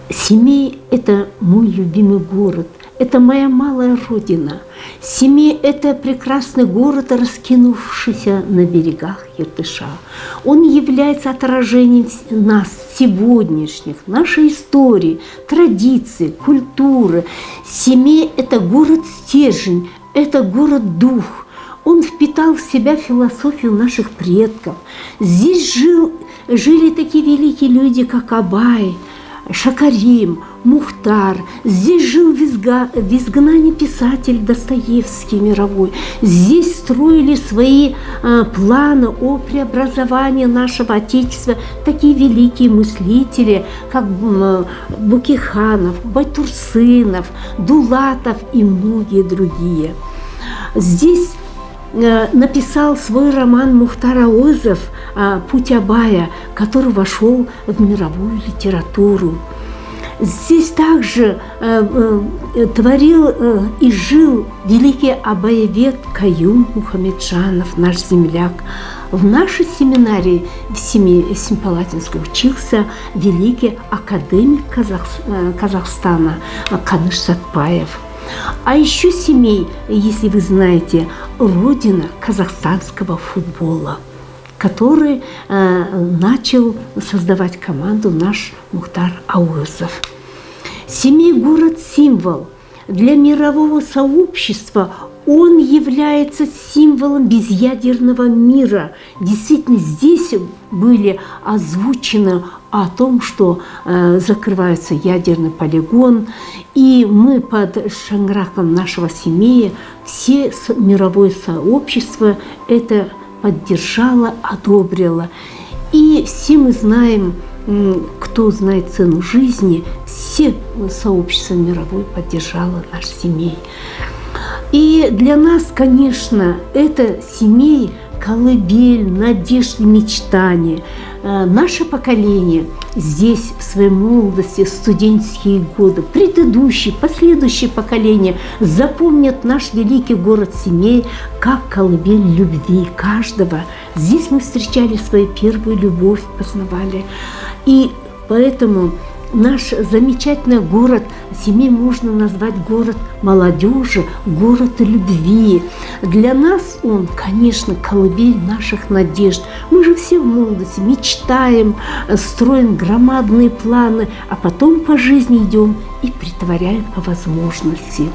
Семей – это мой любимый город, это моя малая родина. Семей – это прекрасный город, раскинувшийся на берегах Иртыша. Он является отражением нас сегодняшних, нашей истории, традиций, культуры. Семей – это город-стержень, это город-дух. Он впитал в себя философию наших предков. Здесь жили такие великие люди, как Абай, Шакарим, Мухтар. Здесь жил в изгнании писатель Достоевский мировой. Здесь строили свои планы о преобразовании нашего Отечества такие великие мыслители, как Букиханов, Байтурсынов, Дулатов и многие другие. Здесь написал свой роман Мухтар Әуезов «Путь Абая», который вошел в мировую литературу. Здесь также творил и жил великий абаевед Каюм Мухамеджанов, наш земляк. В нашей семинарии в Семипалатинской учился великий академик Казахстана Каныш Сатпаев. А еще Семей, если вы знаете, родина казахстанского футбола, который начал создавать команду наш Мухтар Әуезов. Семей – город-символ. Для мирового сообщества он является символом безъядерного мира. Действительно, здесь были озвучены о том, что закрывается ядерный полигон, и мы под шанраком нашего Семея, все мировое сообщество это поддержало, одобрило. И все мы знаем, кто знает цену жизни, все сообщество мировое поддержало наш Семей. И для нас, конечно, это Семей – колыбель, надежды, мечтания. Наше поколение здесь в своей молодости, студенческие годы, предыдущие, последующие поколения запомнят наш великий город Семей как колыбель любви каждого. Здесь мы встречали свою первую любовь, познавали. И поэтому наш замечательный город Семей можно назвать город молодежи, город любви. Для нас он, конечно, колыбель наших надежд. Мы же все в молодости мечтаем, строим громадные планы, а потом по жизни идем и претворяем по возможности.